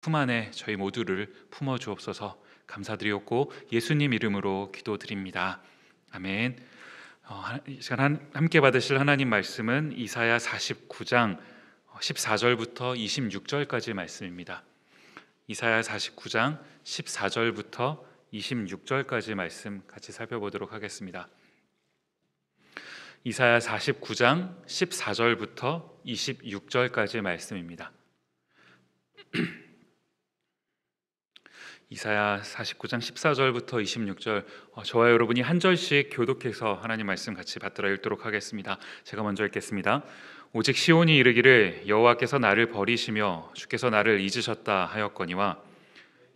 품 안에 저희 모두를 품어 주옵소서. 감사드리옵고 예수님 이름으로 기도드립니다. 아멘. 이 시간 함께 받으실 하나님 말씀은 이사야 49장 14절부터 26절까지 말씀입니다. 이사야 49장 14절부터 26절까지 말씀 같이 살펴보도록 하겠습니다. 이사야 49장 14절부터 26절까지 말씀입니다. 이사야 49장 14절부터 26절, 저와 여러분이 한 절씩 교독해서 하나님 말씀 같이 받들어 읽도록 하겠습니다. 제가 먼저 읽겠습니다. 오직 시온이 이르기를 여호와께서 나를 버리시며 주께서 나를 잊으셨다 하였거니와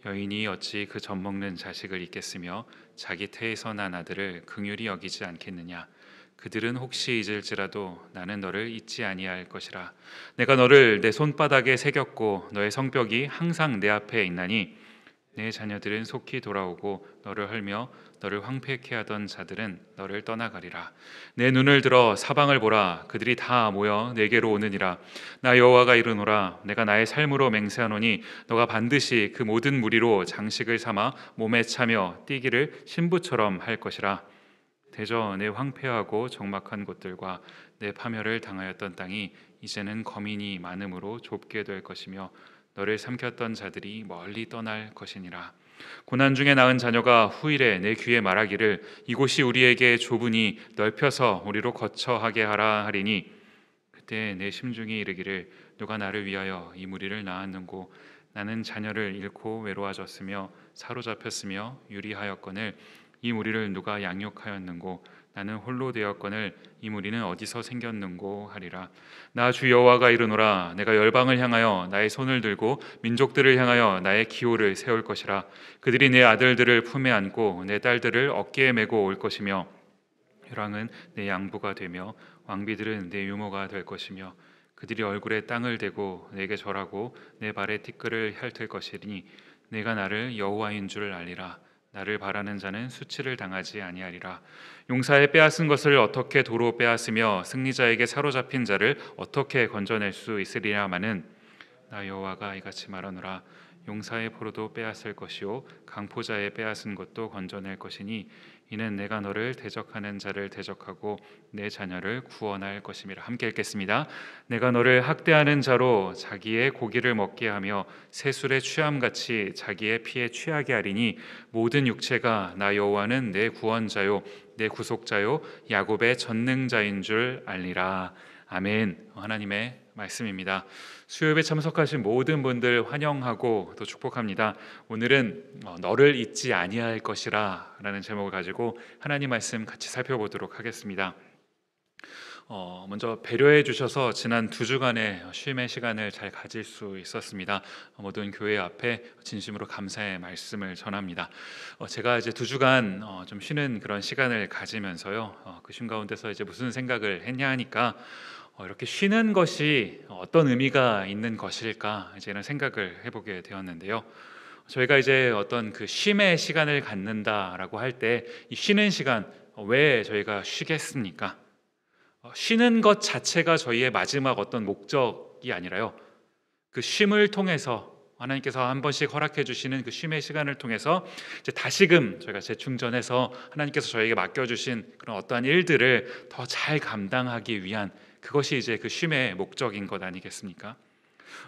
여인이 어찌 그 젖먹는 자식을 잊겠으며 자기 태에서 난 아들을 긍휼히 여기지 않겠느냐. 그들은 혹시 잊을지라도 나는 너를 잊지 아니할 것이라. 내가 너를 내 손바닥에 새겼고 너의 성벽이 항상 내 앞에 있나니 내 자녀들은 속히 돌아오고 너를 헐며 너를 황폐케 하던 자들은 너를 떠나가리라. 내 눈을 들어 사방을 보라. 그들이 다 모여 내게로 오느니라. 나 여호와가 이르노라. 내가 나의 삶으로 맹세하노니 너가 반드시 그 모든 무리로 장식을 삼아 몸에 차며 뛰기를 신부처럼 할 것이라. 대저 내 황폐하고 적막한 곳들과 내 파멸을 당하였던 땅이 이제는 거민이 많음으로 좁게 될 것이며 너를 삼켰던 자들이 멀리 떠날 것이니라. 고난 중에 낳은 자녀가 후일에 내 귀에 말하기를 이곳이 우리에게 좁으니 넓혀서 우리로 거처하게 하라 하리니 그때 내 심중이 이르기를 누가 나를 위하여 이 무리를 낳았는고 나는 자녀를 잃고 외로워졌으며 사로잡혔으며 유리하였거늘 이 무리를 누가 양육하였는고 나는 홀로 되었거늘 이 무리는 어디서 생겼는고 하리라. 나 주 여호와가 이르노라. 내가 열방을 향하여 나의 손을 들고 민족들을 향하여 나의 기호를 세울 것이라. 그들이 내 아들들을 품에 안고 내 딸들을 어깨에 메고 올 것이며 혈왕은 내 양부가 되며 왕비들은 내 유모가 될 것이며 그들이 얼굴에 땅을 대고 내게 절하고 내 발에 티끌을 핥을 것이니 내가 나를 여호와인 줄 알리라. 나를 바라는 자는 수치를 당하지 아니하리라. 용사의 빼앗은 것을 어떻게 도로 빼앗으며 승리자에게 사로잡힌 자를 어떻게 건져낼 수 있으리냐마는 나 여호와가 이같이 말하노라. 용사의 포로도 빼앗을 것이요 강포자의 빼앗은 것도 건져낼 것이니 이는 내가 너를 대적하는 자를 대적하고 내 자녀를 구원할 것임이라. 함께 읽겠습니다. 내가 너를 학대하는 자로 자기의 고기를 먹게 하며 새술의 취함같이 자기의 피에 취하게 하리니 모든 육체가 나 여호와는 내 구원자요 내 구속자요 야곱의 전능자인 줄 알리라. 아멘. 하나님의 말씀입니다. 수요일에 참석하신 모든 분들 환영하고 또 축복합니다. 오늘은 너를 잊지 아니할 것이라 라는 제목을 가지고 하나님 말씀 같이 살펴보도록 하겠습니다. 먼저 배려해 주셔서 지난 2주간의 쉼의 시간을 잘 가질 수 있었습니다. 모든 교회 앞에 진심으로 감사의 말씀을 전합니다. 제가 이제 2주간 좀 쉬는 그런 시간을 가지면서요, 그 쉼 가운데서 이제 무슨 생각을 했냐 하니까 이렇게 쉬는 것이 어떤 의미가 있는 것일까 이제는 생각을 해보게 되었는데요. 저희가 이제 어떤 그 쉼의 시간을 갖는다라고 할 때 이 쉬는 시간 왜 저희가 쉬겠습니까? 쉬는 것 자체가 저희의 마지막 어떤 목적이 아니라요, 그 쉼을 통해서 하나님께서 한 번씩 허락해 주시는 그 쉼의 시간을 통해서 이제 다시금 저희가 재충전해서 하나님께서 저에게 맡겨주신 그런 어떠한 일들을 더 잘 감당하기 위한, 그것이 이제 그 쉼의 목적인 것 아니겠습니까?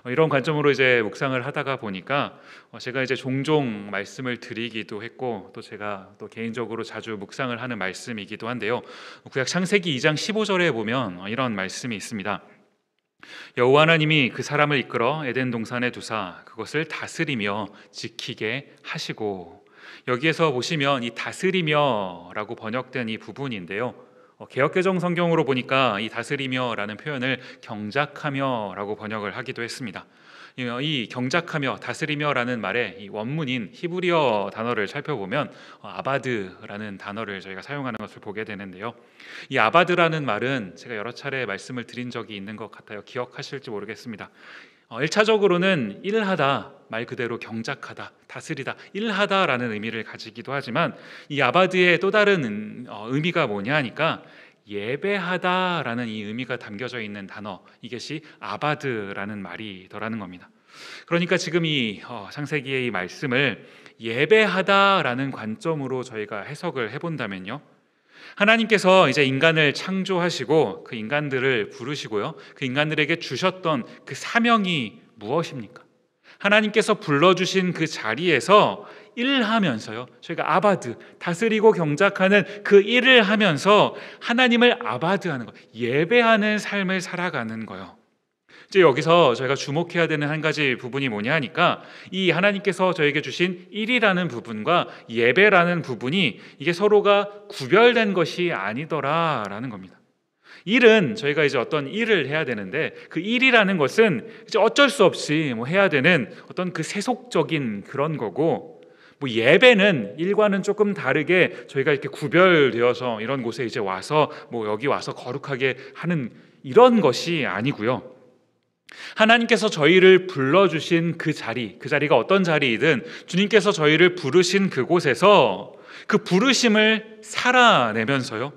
이런 관점으로 이제 묵상을 하다가 보니까 제가 이제 종종 말씀을 드리기도 했고 또 제가 또 개인적으로 자주 묵상을 하는 말씀이기도 한데요. 구약 창세기 2장 15절에 보면 이런 말씀이 있습니다. 여호와 하나님이 그 사람을 이끌어 에덴 동산에 두사 그것을 다스리며 지키게 하시고, 여기에서 보시면 이 다스리며라고 번역된 이 부분인데요, 개역개정 성경으로 보니까 이 다스리며라는 표현을 경작하며라고 번역을 하기도 했습니다. 이 경작하며 다스리며라는 말의 이 원문인 히브리어 단어를 살펴보면 아바드라는 단어를 저희가 사용하는 것을 보게 되는데요. 이 아바드라는 말은 제가 여러 차례 말씀을 드린 적이 있는 것 같아요. 기억하실지 모르겠습니다. 1차적으로는 일하다, 말 그대로 경작하다, 다스리다, 일하다라는 의미를 가지기도 하지만 이 아바드의 또 다른 의미가 뭐냐 하니까 예배하다라는 이 의미가 담겨져 있는 단어, 이것이 아바드라는 말이더라는 겁니다. 그러니까 지금 이 창세기의 이 말씀을 예배하다라는 관점으로 저희가 해석을 해본다면요, 하나님께서 이제 인간을 창조하시고 그 인간들을 부르시고요, 그 인간들에게 주셨던 그 사명이 무엇입니까? 하나님께서 불러주신 그 자리에서 일하면서요, 저희가 아바드, 다스리고 경작하는 그 일을 하면서 하나님을 아바드하는 거, 예배하는 삶을 살아가는 거요. 이제 여기서 저희가 주목해야 되는 한 가지 부분이 뭐냐 하니까, 이 하나님께서 저에게 주신 일이라는 부분과 예배라는 부분이 이게 서로가 구별된 것이 아니더라라는 겁니다. 일은 저희가 이제 어떤 일을 해야 되는데, 그 일이라는 것은 이제 어쩔 수 없이 해야 되는 어떤 그 세속적인 그런 거고, 예배는 일과는 조금 다르게 저희가 이렇게 구별되어서 이런 곳에 이제 와서 여기 와서 거룩하게 하는 이런 것이 아니고요. 하나님께서 저희를 불러주신 그 자리가 어떤 자리이든 주님께서 저희를 부르신 그곳에서 그 부르심을 살아내면서요,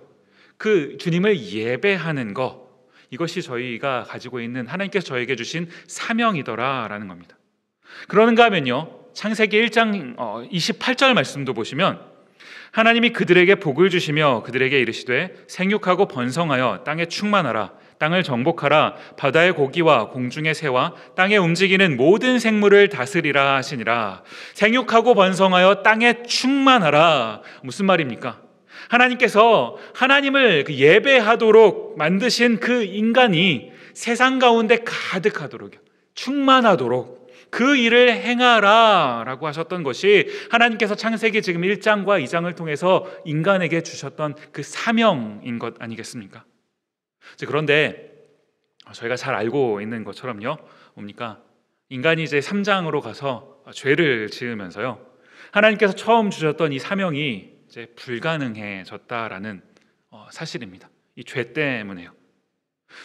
그 주님을 예배하는 것, 이것이 저희가 가지고 있는 하나님께서 저에게 주신 사명이더라라는 겁니다. 그러는가 하면요, 창세기 1장 28절 말씀도 보시면 하나님이 그들에게 복을 주시며 그들에게 이르시되 생육하고 번성하여 땅에 충만하라, 땅을 정복하라, 바다의 고기와 공중의 새와 땅에 움직이는 모든 생물을 다스리라 하시니라. 생육하고 번성하여 땅에 충만하라. 무슨 말입니까? 하나님께서 하나님을 예배하도록 만드신 그 인간이 세상 가운데 가득하도록, 충만하도록 그 일을 행하라 라고 하셨던 것이 하나님께서 창세기 지금 1장과 2장을 통해서 인간에게 주셨던 그 사명인 것 아니겠습니까? 그런데 저희가 잘 알고 있는 것처럼요, 뭡니까? 인간이 이제 3장으로 가서 죄를 지으면서요, 하나님께서 처음 주셨던 이 사명이 이제 불가능해졌다라는 사실입니다. 이 죄 때문에요.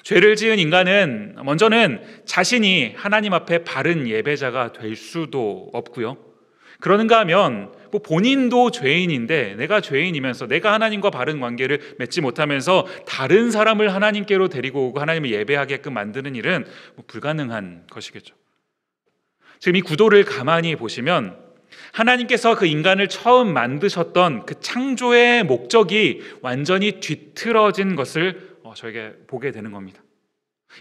죄를 지은 인간은 먼저는 자신이 하나님 앞에 바른 예배자가 될 수도 없고요, 그러는가 하면 본인도 죄인인데 내가 죄인이면서 내가 하나님과 바른 관계를 맺지 못하면서 다른 사람을 하나님께로 데리고 오고 하나님을 예배하게끔 만드는 일은 불가능한 것이겠죠. 지금 이 구도를 가만히 보시면 하나님께서 그 인간을 처음 만드셨던 그 창조의 목적이 완전히 뒤틀어진 것을 저에게 보게 되는 겁니다.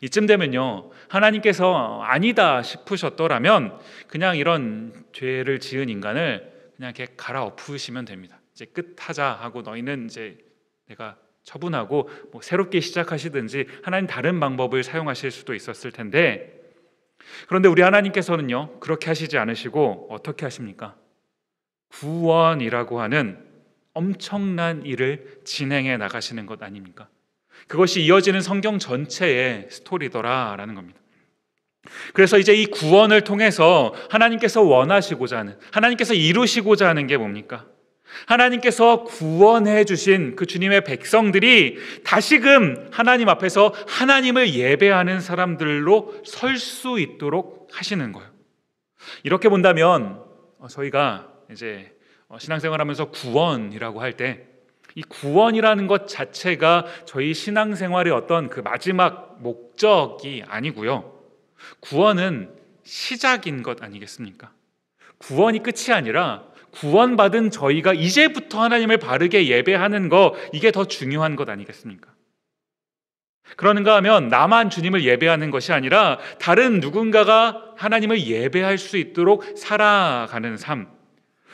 이쯤 되면요, 하나님께서 아니다 싶으셨더라면 그냥 이런 죄를 지은 인간을 그냥 이렇게 갈아엎으시면 됩니다. 이제 끝하자 하고 너희는 이제 내가 처분하고 새롭게 시작하시든지 하나님 다른 방법을 사용하실 수도 있었을 텐데, 그런데 우리 하나님께서는요, 그렇게 하시지 않으시고 어떻게 하십니까? 구원이라고 하는 엄청난 일을 진행해 나가시는 것 아닙니까? 그것이 이어지는 성경 전체의 스토리더라라는 겁니다. 그래서 이제 이 구원을 통해서 하나님께서 원하시고자 하는, 하나님께서 이루시고자 하는 게 뭡니까? 하나님께서 구원해 주신 그 주님의 백성들이 다시금 하나님 앞에서 하나님을 예배하는 사람들로 설 수 있도록 하시는 거예요. 이렇게 본다면 저희가 이제 신앙생활하면서 구원이라고 할 때 이 구원이라는 것 자체가 저희 신앙생활의 어떤 그 마지막 목적이 아니고요, 구원은 시작인 것 아니겠습니까? 구원이 끝이 아니라 구원받은 저희가 이제부터 하나님을 바르게 예배하는 거, 이게 더 중요한 것 아니겠습니까? 그러는가 하면 나만 주님을 예배하는 것이 아니라 다른 누군가가 하나님을 예배할 수 있도록 살아가는 삶,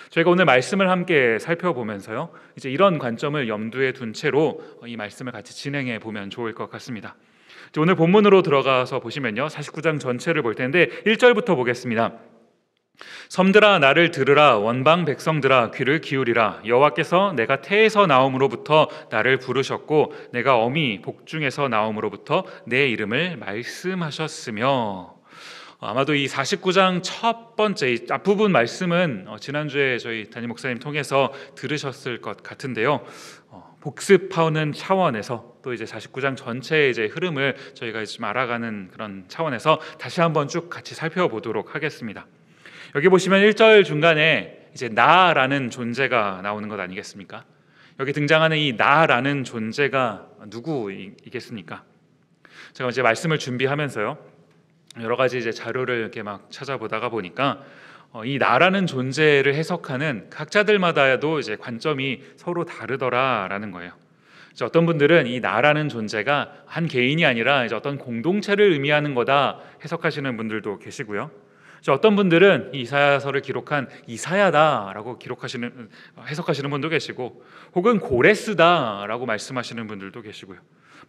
저희가 오늘 말씀을 함께 살펴보면서요, 이제 이런 관점을 염두에 둔 채로 이 말씀을 같이 진행해 보면 좋을 것 같습니다. 오늘 본문으로 들어가서 보시면요, 49장 전체를 볼 텐데 1절부터 보겠습니다. 섬들아 나를 들으라, 원방 백성들아 귀를 기울이라. 여호와께서 내가 태에서 나옴으로부터 나를 부르셨고 내가 어미 복중에서 나옴으로부터 내 이름을 말씀하셨으며. 아마도 이 49장 첫 번째 이 앞부분 말씀은 지난주에 저희 담임 목사님 통해서 들으셨을 것 같은데요, 복습하는 차원에서 또 이제 49장 전체의 이제 흐름을 저희가 좀 알아가는 그런 차원에서 다시 한번 쭉 같이 살펴보도록 하겠습니다. 여기 보시면 1절 중간에 이제 나라는 존재가 나오는 것 아니겠습니까? 여기 등장하는 이 나라는 존재가 누구이겠습니까? 제가 이제 말씀을 준비하면서요, 여러 가지 이제 자료를 이렇게 막 찾아보다가 보니까 이 나라는 존재를 해석하는 각자들마다도 이제 관점이 서로 다르더라라는 거예요. 이제 어떤 분들은 이 나라는 존재가 한 개인이 아니라 이제 어떤 공동체를 의미하는 거다 해석하시는 분들도 계시고요. 이제 어떤 분들은 이 이사야서를 기록한 이사야다라고 해석하시는 분도 계시고, 혹은 고레스다라고 말씀하시는 분들도 계시고요.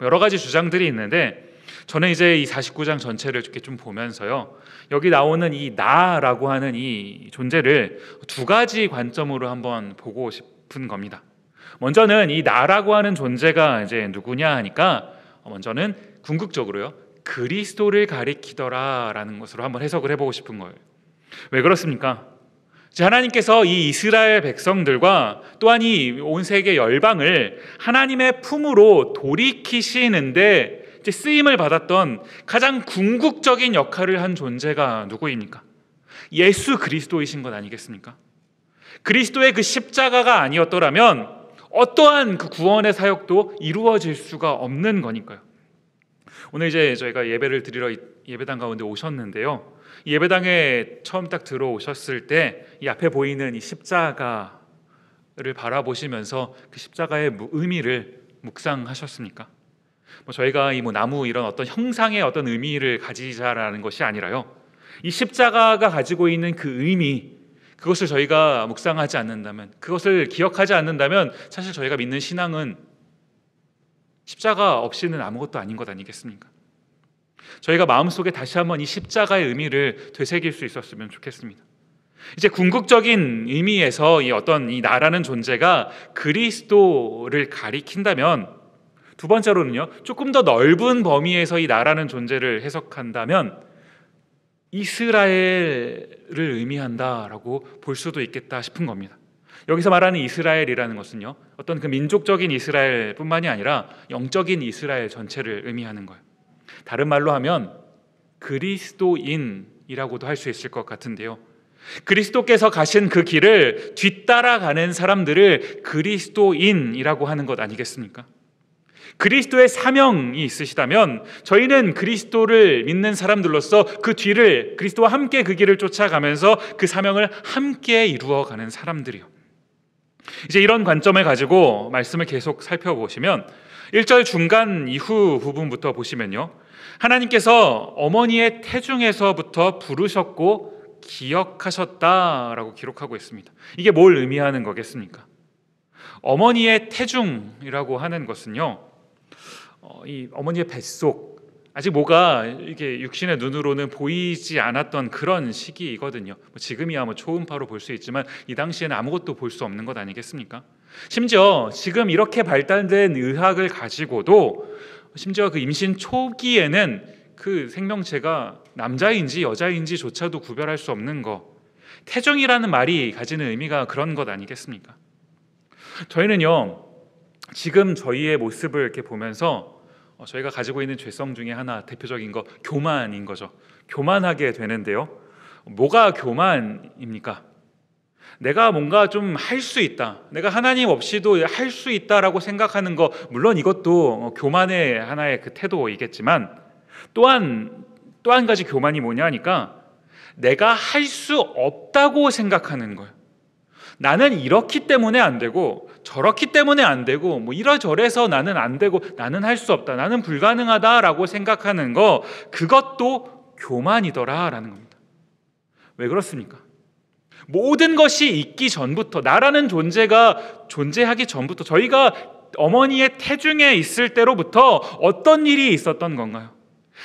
여러 가지 주장들이 있는데, 저는 이제 이 49장 전체를 이렇게 좀 보면서요, 여기 나오는 이 나라고 하는 이 존재를 두 가지 관점으로 한번 보고 싶은 겁니다. 먼저는 이 나라고 하는 존재가 이제 누구냐 하니까, 먼저는 궁극적으로요, 그리스도를 가리키더라라는 것으로 한번 해석을 해보고 싶은 거예요. 왜 그렇습니까? 하나님께서 이 이스라엘 백성들과 또한 이 온 세계 열방을 하나님의 품으로 돌이키시는데 쓰임을 받았던 가장 궁극적인 역할을 한 존재가 누구입니까? 예수 그리스도이신 것 아니겠습니까? 그리스도의 그 십자가가 아니었더라면 어떠한 그 구원의 사역도 이루어질 수가 없는 거니까요. 오늘 이제 저희가 예배를 드리러 예배당 가운데 오셨는데요, 이 예배당에 처음 딱 들어오셨을 때 이 앞에 보이는 이 십자가를 바라보시면서 그 십자가의 의미를 묵상하셨습니까? 저희가 이 나무 이런 어떤 형상의 어떤 의미를 가지자라는 것이 아니라요, 이 십자가가 가지고 있는 그 의미, 그것을 저희가 묵상하지 않는다면, 그것을 기억하지 않는다면 사실 저희가 믿는 신앙은 십자가 없이는 아무것도 아닌 것 아니겠습니까? 저희가 마음속에 다시 한번 이 십자가의 의미를 되새길 수 있었으면 좋겠습니다. 이제 궁극적인 의미에서 이 나라는 존재가 그리스도를 가리킨다면, 두 번째로는요, 조금 더 넓은 범위에서 이 나라는 존재를 해석한다면 이스라엘을 의미한다라고 볼 수도 있겠다 싶은 겁니다. 여기서 말하는 이스라엘이라는 것은요, 어떤 그 민족적인 이스라엘뿐만이 아니라 영적인 이스라엘 전체를 의미하는 거예요. 다른 말로 하면 그리스도인이라고도 할 수 있을 것 같은데요, 그리스도께서 가신 그 길을 뒤따라가는 사람들을 그리스도인이라고 하는 것 아니겠습니까? 그리스도의 사명이 있으시다면 저희는 그리스도를 믿는 사람들로서 그 뒤를, 그리스도와 함께 그 길을 쫓아가면서 그 사명을 함께 이루어가는 사람들이요. 이제 이런 관점을 가지고 말씀을 계속 살펴보시면 1절 중간 이후 부분부터 보시면요, 하나님께서 어머니의 태중에서부터 부르셨고 기억하셨다라고 기록하고 있습니다. 이게 뭘 의미하는 거겠습니까? 어머니의 태중이라고 하는 것은요, 이 어머니의 뱃속, 아직 뭐가 이게 육신의 눈으로는 보이지 않았던 그런 시기이거든요. 지금이야 초음파로 볼 수 있지만 이 당시에는 아무것도 볼 수 없는 것 아니겠습니까? 심지어 지금 이렇게 발달된 의학을 가지고도 심지어 그 임신 초기에는 그 생명체가 남자인지 여자인지조차도 구별할 수 없는 거, 태중이라는 말이 가지는 의미가 그런 것 아니겠습니까? 저희는요, 지금 저희의 모습을 이렇게 보면서 저희가 가지고 있는 죄성 중에 하나, 대표적인 거 교만인 거죠. 교만하게 되는데요, 뭐가 교만입니까? 내가 뭔가 좀 할 수 있다, 내가 하나님 없이도 할 수 있다라고 생각하는 거, 물론 이것도 교만의 하나의 그 태도이겠지만, 또 한 가지 교만이 뭐냐 하니까 내가 할 수 없다고 생각하는 거예요. 나는 이렇기 때문에 안 되고 저렇기 때문에 안 되고 이러저래서 나는 안 되고 나는 할 수 없다, 나는 불가능하다라고 생각하는 거, 그것도 교만이더라라는 겁니다. 왜 그렇습니까? 모든 것이 있기 전부터, 나라는 존재가 존재하기 전부터, 저희가 어머니의 태중에 있을 때로부터 어떤 일이 있었던 건가요?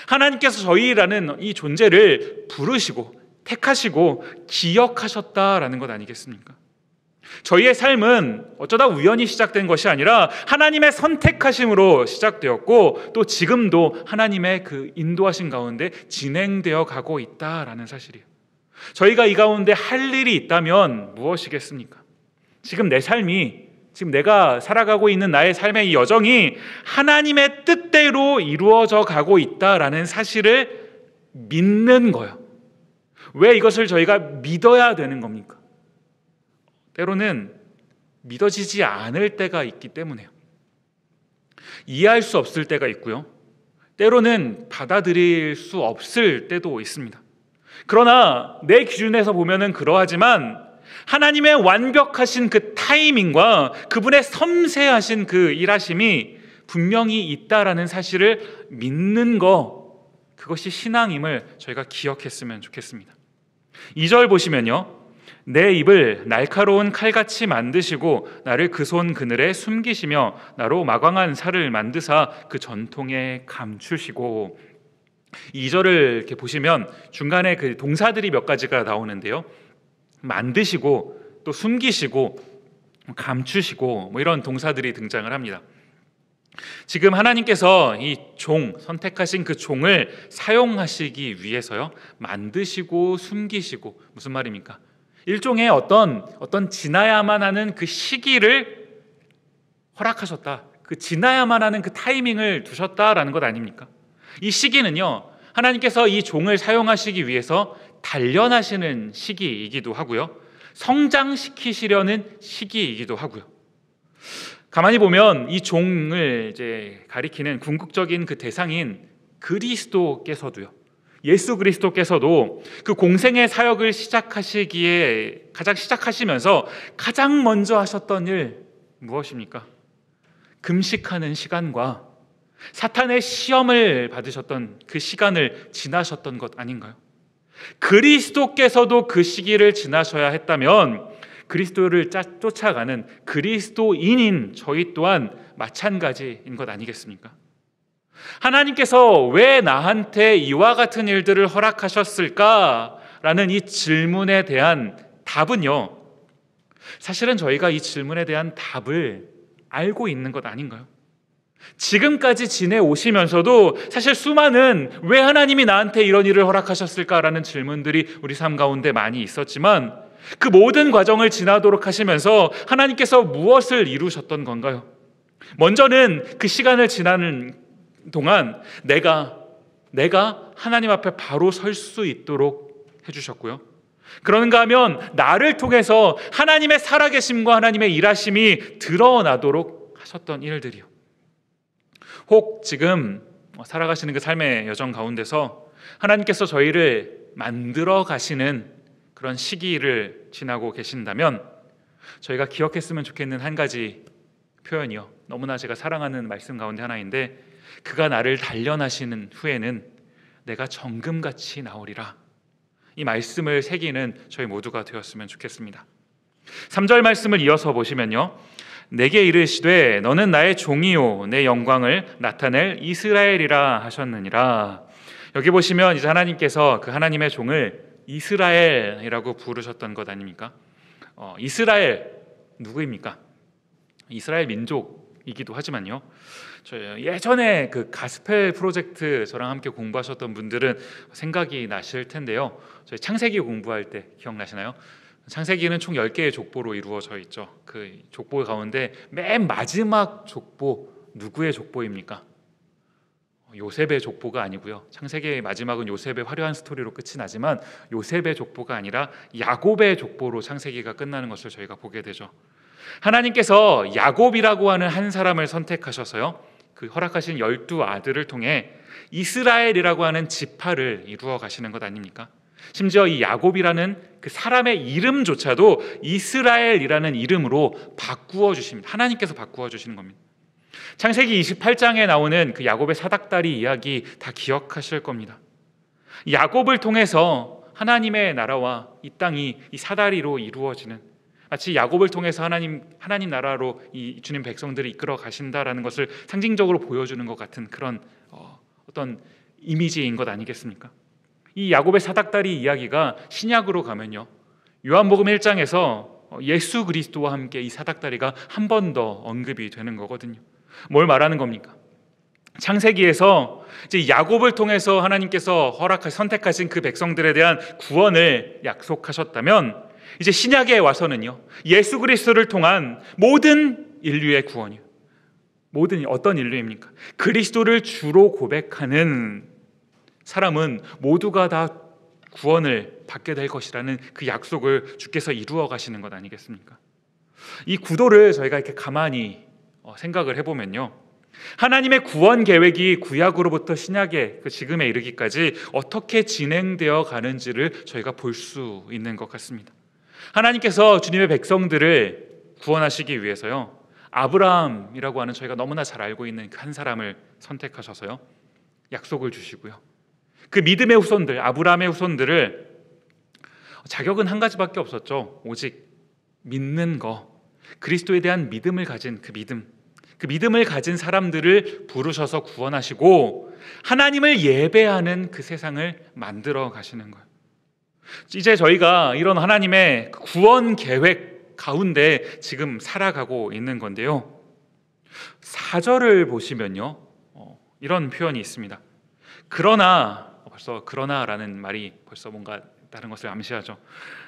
하나님께서 저희라는 이 존재를 부르시고 택하시고 기억하셨다라는 것 아니겠습니까? 저희의 삶은 어쩌다 우연히 시작된 것이 아니라 하나님의 선택하심으로 시작되었고, 또 지금도 하나님의 그 인도하신 가운데 진행되어 가고 있다라는 사실이에요. 저희가 이 가운데 할 일이 있다면 무엇이겠습니까? 지금 내 삶이, 지금 내가 살아가고 있는 나의 삶의 이 여정이 하나님의 뜻대로 이루어져 가고 있다라는 사실을 믿는 거예요. 왜 이것을 저희가 믿어야 되는 겁니까? 때로는 믿어지지 않을 때가 있기 때문에요. 이해할 수 없을 때가 있고요, 때로는 받아들일 수 없을 때도 있습니다. 그러나 내 기준에서 보면은 그러하지만 하나님의 완벽하신 그 타이밍과 그분의 섬세하신 그 일하심이 분명히 있다라는 사실을 믿는 그것이 신앙임을 저희가 기억했으면 좋겠습니다. 2절 보시면요, 내 입을 날카로운 칼같이 만드시고 나를 그 손 그늘에 숨기시며 나로 마광한 살을 만드사 그 전통에 감추시고. 2절을 이렇게 보시면 중간에 그 동사들이 몇 가지가 나오는데요, 만드시고 또 숨기시고 감추시고 이런 동사들이 등장을 합니다. 지금 하나님께서 이 선택하신 그 종을 사용하시기 위해서요, 만드시고 숨기시고, 무슨 말입니까? 일종의 어떤 지나야만 하는 그 시기를 허락하셨다. 그 지나야만 하는 그 타이밍을 두셨다라는 것 아닙니까? 이 시기는요, 하나님께서 이 종을 사용하시기 위해서 단련하시는 시기이기도 하고요, 성장시키시려는 시기이기도 하고요. 가만히 보면 이 종을 이제 가리키는 궁극적인 그 대상인 그리스도께서도요, 예수 그리스도께서도 그 공생의 사역을 시작하시면서 가장 먼저 하셨던 일 무엇입니까? 금식하는 시간과 사탄의 시험을 받으셨던 그 시간을 지나셨던 것 아닌가요? 그리스도께서도 그 시기를 지나셔야 했다면 그리스도를 쫓아가는 그리스도인인 저희 또한 마찬가지인 것 아니겠습니까? 하나님께서 왜 나한테 이와 같은 일들을 허락하셨을까라는 이 질문에 대한 답은요, 사실은 저희가 이 질문에 대한 답을 알고 있는 것 아닌가요? 지금까지 지내오시면서도 사실 수많은 왜 하나님이 나한테 이런 일을 허락하셨을까라는 질문들이 우리 삶 가운데 많이 있었지만, 그 모든 과정을 지나도록 하시면서 하나님께서 무엇을 이루셨던 건가요? 먼저는 그 시간을 지나는 동안 내가 하나님 앞에 바로 설 수 있도록 해주셨고요, 그런가 하면 나를 통해서 하나님의 살아계심과 하나님의 일하심이 드러나도록 하셨던 일들이요. 혹 지금 살아가시는 그 삶의 여정 가운데서 하나님께서 저희를 만들어 가시는 그런 시기를 지나고 계신다면 저희가 기억했으면 좋겠는 한 가지 표현이요, 너무나 제가 사랑하는 말씀 가운데 하나인데, 그가 나를 단련하시는 후에는 내가 정금같이 나오리라. 이 말씀을 새기는 저희 모두가 되었으면 좋겠습니다. 3절 말씀을 이어서 보시면요, 내게 이르시되 너는 나의 종이요 내 영광을 나타낼 이스라엘이라 하셨느니라. 여기 보시면 이제 하나님께서 그 하나님의 종을 이스라엘이라고 부르셨던 것 아닙니까? 이스라엘 누구입니까? 이스라엘 민족이기도 하지만요, 저 예전에 그 가스펠 프로젝트 저랑 함께 공부하셨던 분들은 생각이 나실 텐데요, 저희 창세기 공부할 때 기억나시나요? 창세기는 총 10개의 족보로 이루어져 있죠. 그 족보 가운데 맨 마지막 족보 누구의 족보입니까? 요셉의 족보가 아니고요, 창세기의 마지막은 요셉의 화려한 스토리로 끝이 나지만 요셉의 족보가 아니라 야곱의 족보로 창세기가 끝나는 것을 저희가 보게 되죠. 하나님께서 야곱이라고 하는 한 사람을 선택하셔서요, 그 허락하신 12아들을 통해 이스라엘이라고 하는 지파를 이루어 가시는 것 아닙니까? 심지어 이 야곱이라는 그 사람의 이름조차도 이스라엘이라는 이름으로 바꾸어 주십니다. 하나님께서 바꾸어 주시는 겁니다. 창세기 28장에 나오는 그 야곱의 사닥다리 이야기 다 기억하실 겁니다. 야곱을 통해서 하나님의 나라와 이 땅이 이 사다리로 이루어지는, 마치 야곱을 통해서 하나님 나라로 이 주님 백성들을 이끌어 가신다라는 것을 상징적으로 보여주는 것 같은 그런 어떤 이미지인 것 아니겠습니까? 이 야곱의 사닥다리 이야기가 신약으로 가면요, 요한복음 1장에서 예수 그리스도와 함께 이 사닥다리가 한 번 더 언급이 되는 거거든요. 뭘 말하는 겁니까? 창세기에서 이제 야곱을 통해서 하나님께서 선택하신 그 백성들에 대한 구원을 약속하셨다면, 이제 신약에 와서는요, 예수 그리스도를 통한 모든 인류의 구원이요, 모든 어떤 인류입니까? 그리스도를 주로 고백하는 사람은 모두가 다 구원을 받게 될 것이라는 그 약속을 주께서 이루어 가시는 것 아니겠습니까? 이 구도를 저희가 이렇게 가만히 생각을 해보면요, 하나님의 구원 계획이 구약으로부터 신약의 그 지금에 이르기까지 어떻게 진행되어 가는지를 저희가 볼 수 있는 것 같습니다. 하나님께서 주님의 백성들을 구원하시기 위해서요, 아브라함이라고 하는 저희가 너무나 잘 알고 있는 그 한 사람을 선택하셔서요, 약속을 주시고요, 그 믿음의 후손들, 아브라함의 후손들을, 자격은 한 가지밖에 없었죠. 오직 믿는 거, 그리스도에 대한 믿음을 가진 그 믿음을 가진 사람들을 부르셔서 구원하시고 하나님을 예배하는 그 세상을 만들어 가시는 거예요. 이제 저희가 이런 하나님의 구원 계획 가운데 지금 살아가고 있는 건데요, 4절을 보시면요, 이런 표현이 있습니다. 그러나라는 말이 벌써 뭔가 다른 것을 암시하죠.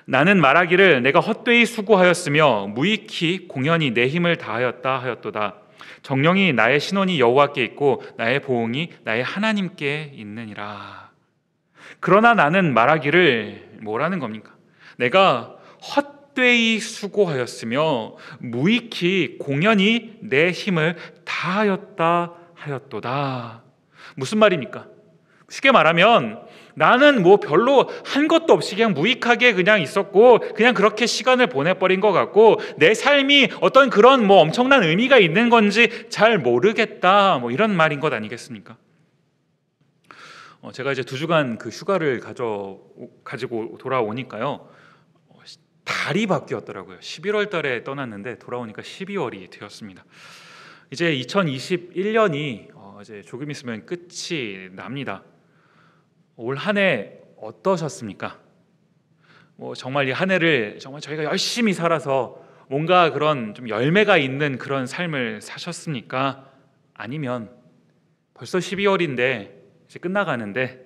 나는 말하기를 내가 헛되이 수고하였으며 무익히 공연히 내 힘을 다하였다 하였도다. 정령이 나의 신원이 여호와께 있고 나의 보응이 나의 하나님께 있느니라. 그러나 나는 말하기를, 뭐라는 겁니까? 내가 헛되이 수고하였으며 무익히 공연히 내 힘을 다하였다 하였도다. 무슨 말입니까? 쉽게 말하면 나는 별로 한 것도 없이 그냥 무익하게 그냥 있었고 그냥 그렇게 시간을 보내버린 것 같고 내 삶이 어떤 그런 엄청난 의미가 있는 건지 잘 모르겠다, 이런 말인 것 아니겠습니까? 제가 이제 2주간 그 휴가를 가지고 돌아오니까요, 달이 바뀌었더라고요. 11월 달에 떠났는데 돌아오니까 12월이 되었습니다. 이제 2021년이 이제 조금 있으면 끝이 납니다. 올 한 해 어떠셨습니까? 정말 이 한 해를 정말 저희가 열심히 살아서 뭔가 그런 좀 열매가 있는 그런 삶을 사셨습니까? 아니면 벌써 12월인데 이제 끝나가는데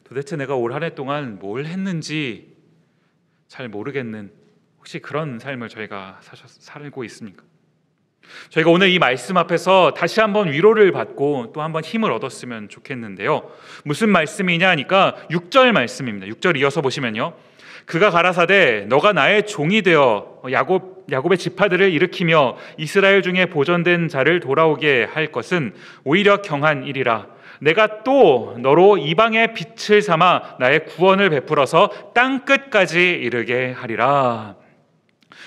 도대체 내가 올 한 해 동안 뭘 했는지 잘 모르겠는, 혹시 그런 삶을 저희가 살고 있습니까? 저희가 오늘 이 말씀 앞에서 다시 한번 위로를 받고 또 한번 힘을 얻었으면 좋겠는데요, 무슨 말씀이냐 하니까 6절 말씀입니다. 6절 이어서 보시면요, 그가 가라사대 너가 나의 종이 되어 야곱의 지파들을 일으키며 이스라엘 중에 보존된 자를 돌아오게 할 것은 오히려 경한 일이라. 내가 또 너로 이방의 빛을 삼아 나의 구원을 베풀어서 땅 끝까지 이르게 하리라.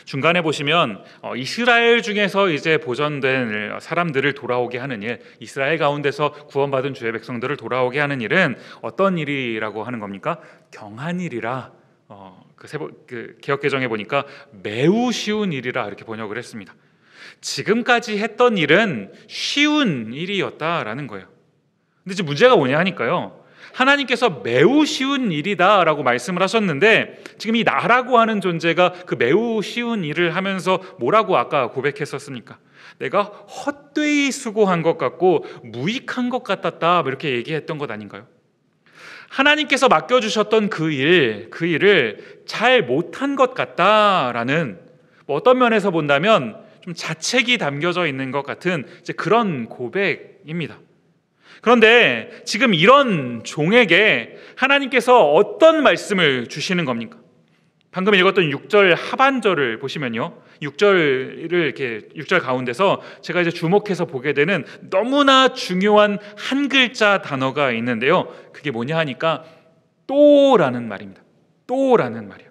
중간에 보시면 이스라엘 중에서 이제 보존된 사람들을 돌아오게 하는 일, 이스라엘 가운데서 구원받은 주의 백성들을 돌아오게 하는 일은 어떤 일이라고 하는 겁니까? 경한 일이라. 그 개역개정에 보니까 매우 쉬운 일이라 이렇게 번역을 했습니다. 지금까지 했던 일은 쉬운 일이었다라는 거예요. 근데 이제 문제가 뭐냐 하니까요, 하나님께서 매우 쉬운 일이다라고 말씀을 하셨는데 지금 이 나라고 하는 존재가 그 매우 쉬운 일을 하면서 뭐라고 아까 고백했었습니까? 내가 헛되이 수고한 것 같고 무익한 것 같았다, 이렇게 얘기했던 것 아닌가요? 하나님께서 맡겨주셨던 그 일을 잘 못한 것 같다라는, 어떤 면에서 본다면 좀 자책이 담겨져 있는 것 같은 이제 그런 고백입니다. 그런데 지금 이런 종에게 하나님께서 어떤 말씀을 주시는 겁니까? 방금 읽었던 6절 하반절을 보시면요, 6절 가운데서 제가 이제 주목해서 보게 되는 너무나 중요한 한 글자 단어가 있는데요, 그게 뭐냐 하니까 또라는 말입니다. 또라는 말이에요.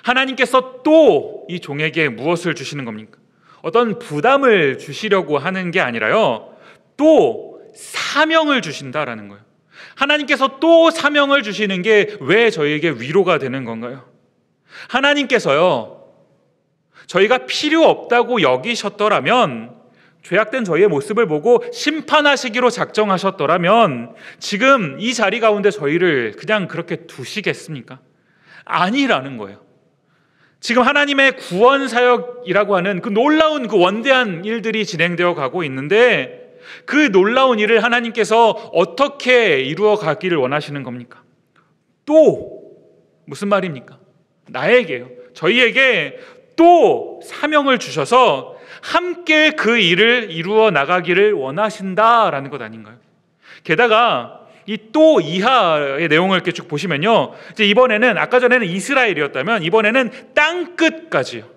하나님께서 또 이 종에게 무엇을 주시는 겁니까? 어떤 부담을 주시려고 하는 게 아니라요, 또 사명을 주신다라는 거예요. 하나님께서 또 사명을 주시는 게 왜 저희에게 위로가 되는 건가요? 하나님께서요, 저희가 필요 없다고 여기셨더라면, 죄악된 저희의 모습을 보고 심판하시기로 작정하셨더라면 지금 이 자리 가운데 저희를 그냥 그렇게 두시겠습니까? 아니라는 거예요. 지금 하나님의 구원 사역이라고 하는 그 놀라운 그 원대한 일들이 진행되어 가고 있는데 그 놀라운 일을 하나님께서 어떻게 이루어 가기를 원하시는 겁니까? 또 무슨 말입니까? 나에게요, 저희에게 또 사명을 주셔서 함께 그 일을 이루어 나가기를 원하신다라는 것 아닌가요? 게다가 이 또 이하의 내용을 이렇게 쭉 보시면요, 이제 이번에는, 아까 전에는 이스라엘이었다면 이번에는 땅 끝까지요.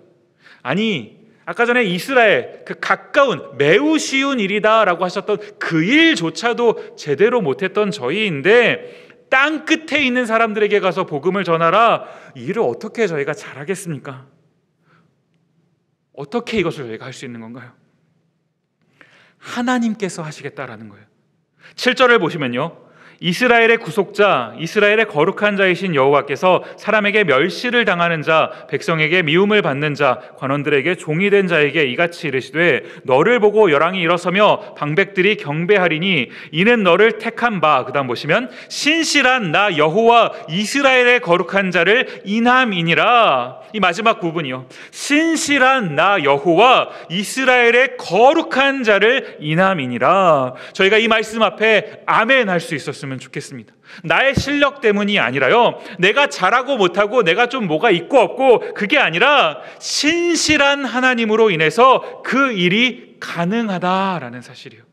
아니 아까 전에 이스라엘 그 가까운 매우 쉬운 일이다라고 하셨던 그 일조차도 제대로 못했던 저희인데 땅 끝에 있는 사람들에게 가서 복음을 전하라. 이 일을 어떻게 저희가 잘하겠습니까? 어떻게 이것을 저희가 할 수 있는 건가요? 하나님께서 하시겠다라는 거예요. 7절을 보시면요, 이스라엘의 구속자, 이스라엘의 거룩한 자이신 여호와께서 사람에게 멸시를 당하는 자, 백성에게 미움을 받는 자, 관원들에게 종이 된 자에게 이같이 이르시되 너를 보고 열왕이 일어서며 방백들이 경배하리니 이는 너를 택한 바, 그 다음 보시면 신실한 나 여호와 이스라엘의 거룩한 자를 인함이니라. 이 마지막 부분이요, 신실한 나 여호와 이스라엘의 거룩한 자를 인함이니라. 저희가 이 말씀 앞에 아멘 할 수 있었으면 좋겠습니다. 나의 실력 때문이 아니라요, 내가 잘하고 못하고 내가 좀 뭐가 있고 없고 그게 아니라 신실한 하나님으로 인해서 그 일이 가능하다라는 사실이요.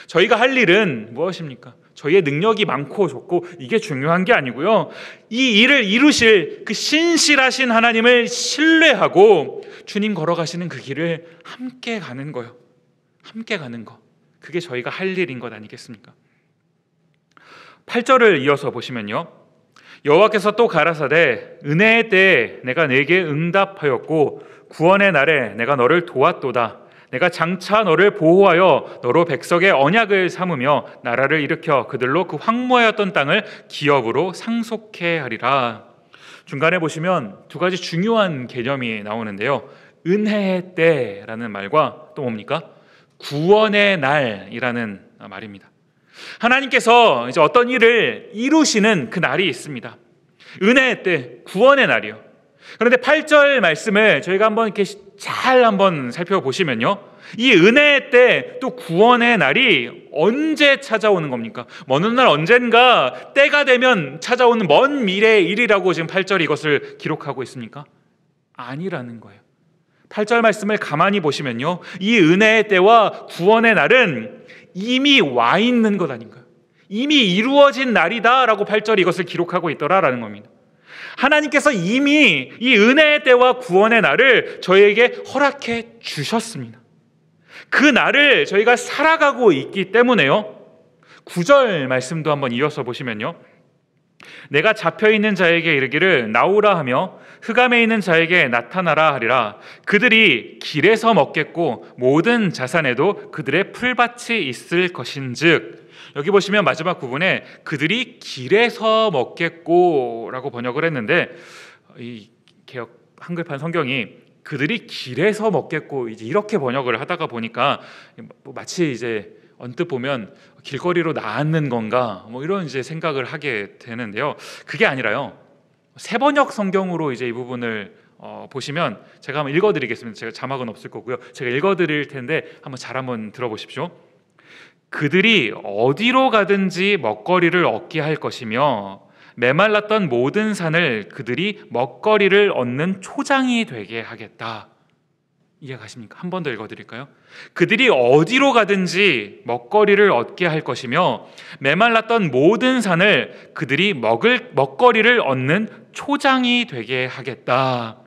저희가 할 일은 무엇입니까? 저희의 능력이 많고 좋고 이게 중요한 게 아니고요, 이 일을 이루실 그 신실하신 하나님을 신뢰하고 주님 걸어가시는 그 길을 함께 가는 거요. 함께 가는 거, 그게 저희가 할 일인 것 아니겠습니까? 8절을 이어서 보시면요, 여호와께서 또 가라사대 은혜의 때에 내가 네게 응답하였고 구원의 날에 내가 너를 도왔도다. 내가 장차 너를 보호하여 너로 백성의 언약을 삼으며 나라를 일으켜 그들로 그 황무하였던 땅을 기업으로 상속해 하리라. 중간에 보시면 두 가지 중요한 개념이 나오는데요, 은혜의 때라는 말과 또 뭡니까? 구원의 날이라는 말입니다. 하나님께서 이제 어떤 일을 이루시는 그 날이 있습니다. 은혜의 때, 구원의 날이요. 그런데 8절 말씀을 저희가 한번 이렇게 잘 한번 살펴보시면요, 이 은혜의 때 또 구원의 날이 언제 찾아오는 겁니까? 먼 훗날 언젠가 때가 되면 찾아오는 먼 미래의 일이라고 지금 8절이 이것을 기록하고 있습니까? 아니라는 거예요. 8절 말씀을 가만히 보시면요, 이 은혜의 때와 구원의 날은 이미 와 있는 것 아닌가요? 이미 이루어진 날이다라고 8절이 이것을 기록하고 있더라라는 겁니다. 하나님께서 이미 이 은혜의 때와 구원의 날을 저희에게 허락해 주셨습니다. 그 날을 저희가 살아가고 있기 때문에요, 9절 말씀도 한번 이어서 보시면요, 내가 잡혀있는 자에게 이르기를 나오라 하며 흑암에 있는 자에게 나타나라 하리라. 그들이 길에서 먹겠고 모든 자산에도 그들의 풀밭이 있을 것인즉, 여기 보시면 마지막 부분에 그들이 길에서 먹겠고 라고 번역을 했는데, 이 개역 한글판 성경이 그들이 길에서 먹겠고 이제 이렇게 번역을 하다가 보니까 마치 이제 언뜻 보면 길거리로 나앉는 건가 뭐 이런 이제 생각을 하게 되는데요, 그게 아니라요, 새번역 성경으로 이제 이 부분을 보시면 제가 한번 읽어드리겠습니다. 제가 자막은 없을 거고요, 제가 읽어드릴 텐데 한번 들어보십시오. 그들이 어디로 가든지 먹거리를 얻게 할 것이며 메말랐던 모든 산을 그들이 먹거리를 얻는 초장이 되게 하겠다. 이해가십니까? 한 번 더 읽어드릴까요? 그들이 어디로 가든지 먹거리를 얻게 할 것이며 메말랐던 모든 산을 그들이 먹거리를 얻는 초장이 되게 하겠다.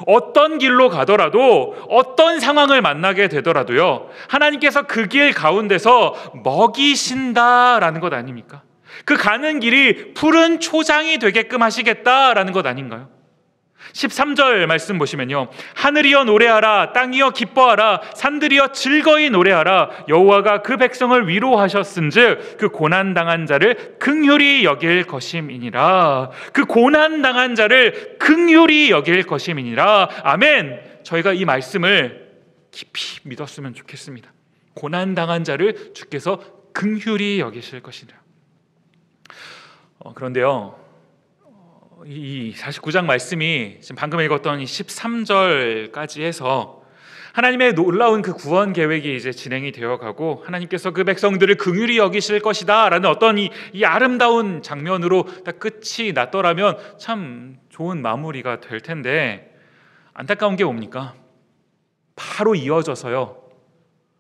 어떤 길로 가더라도, 어떤 상황을 만나게 되더라도요, 하나님께서 그 길 가운데서 먹이신다라는 것 아닙니까? 그 가는 길이 푸른 초장이 되게끔 하시겠다라는 것 아닌가요? 13절 말씀 보시면요, 하늘이여 노래하라, 땅이여 기뻐하라, 산들이여 즐거이 노래하라. 여호와가 그 백성을 위로하셨은즉 그 고난당한 자를 긍휼히 여길 것임이니라. 그 고난당한 자를 긍휼히 여길 것임이니라. 아멘. 저희가 이 말씀을 깊이 믿었으면 좋겠습니다. 고난당한 자를 주께서 긍휼히 여기실 것이라. 그런데요, 이 49장 말씀이 지금 방금 읽었던 13절까지 해서 하나님의 놀라운 그 구원 계획이 이제 진행이 되어가고 하나님께서 그 백성들을 긍휼히 여기실 것이다 라는 어떤 이 아름다운 장면으로 딱 끝이 났더라면 참 좋은 마무리가 될 텐데, 안타까운 게 뭡니까? 바로 이어져서요,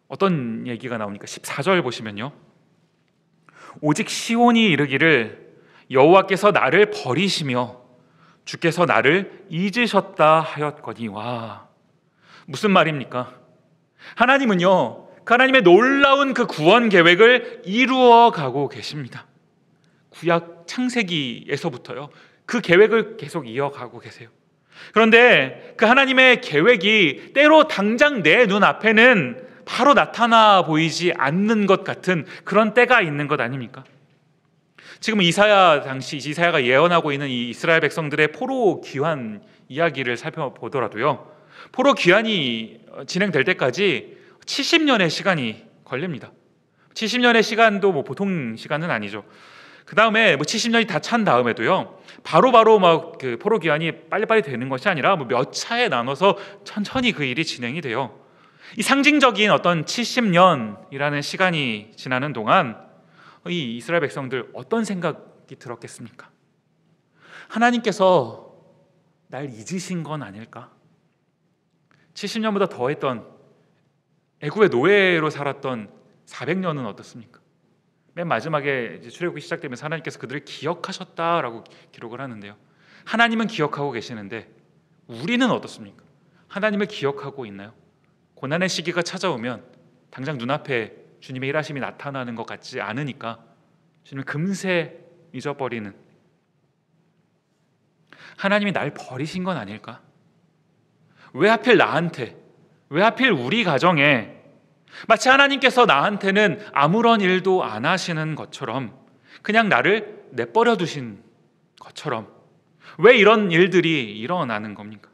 어떤 얘기가 나오니까 14절 보시면요, 오직 시온이 이르기를 여호와께서 나를 버리시며 주께서 나를 잊으셨다 하였거니와. 무슨 말입니까? 하나님은요, 그 하나님의 놀라운 그 구원 계획을 이루어 가고 계십니다. 구약 창세기에서부터요, 그 계획을 계속 이어가고 계세요. 그런데 그 하나님의 계획이 때로 당장 내 눈앞에는 바로 나타나 보이지 않는 것 같은 그런 때가 있는 것 아닙니까? 지금 이사야가 예언하고 있는 이 이스라엘 백성들의 포로 귀환 이야기를 살펴보더라도요, 포로 귀환이 진행될 때까지 70년의 시간이 걸립니다. 70년의 시간도 뭐 보통 시간은 아니죠. 그 다음에 뭐 70년이 다 찬 다음에도요, 바로바로 막 그 포로 귀환이 빨리빨리 되는 것이 아니라 뭐 몇 차에 나눠서 천천히 그 일이 진행이 돼요. 이 상징적인 어떤 70년이라는 시간이 지나는 동안 이 이스라엘 백성들 어떤 생각이 들었겠습니까? 하나님께서 날 잊으신 건 아닐까? 70년보다 더했던 애굽의 노예로 살았던 400년은 어떻습니까? 맨 마지막에 이제 출애굽이 시작되면서 하나님께서 그들을 기억하셨다라고 기록을 하는데요, 하나님은 기억하고 계시는데 우리는 어떻습니까? 하나님을 기억하고 있나요? 고난의 시기가 찾아오면 당장 눈앞에 주님의 일하심이 나타나는 것 같지 않으니까 주님을 금세 잊어버리는, 하나님이 날 버리신 건 아닐까? 왜 하필 나한테, 왜 하필 우리 가정에, 마치 하나님께서 나한테는 아무런 일도 안 하시는 것처럼, 그냥 나를 내버려 두신 것처럼 왜 이런 일들이 일어나는 겁니까?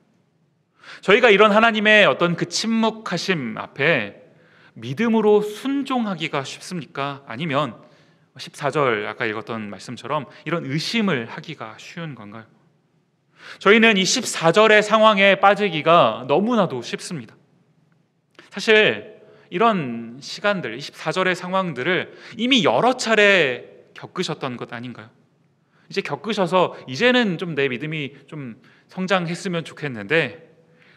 저희가 이런 하나님의 어떤 그 침묵하심 앞에 믿음으로 순종하기가 쉽습니까? 아니면 14절 아까 읽었던 말씀처럼 이런 의심을 하기가 쉬운 건가요? 저희는 이 14절의 상황에 빠지기가 너무나도 쉽습니다. 사실 이런 시간들, 24절의 상황들을 이미 여러 차례 겪으셨던 것 아닌가요? 이제 겪으셔서 이제는 좀 내 믿음이 좀 성장했으면 좋겠는데,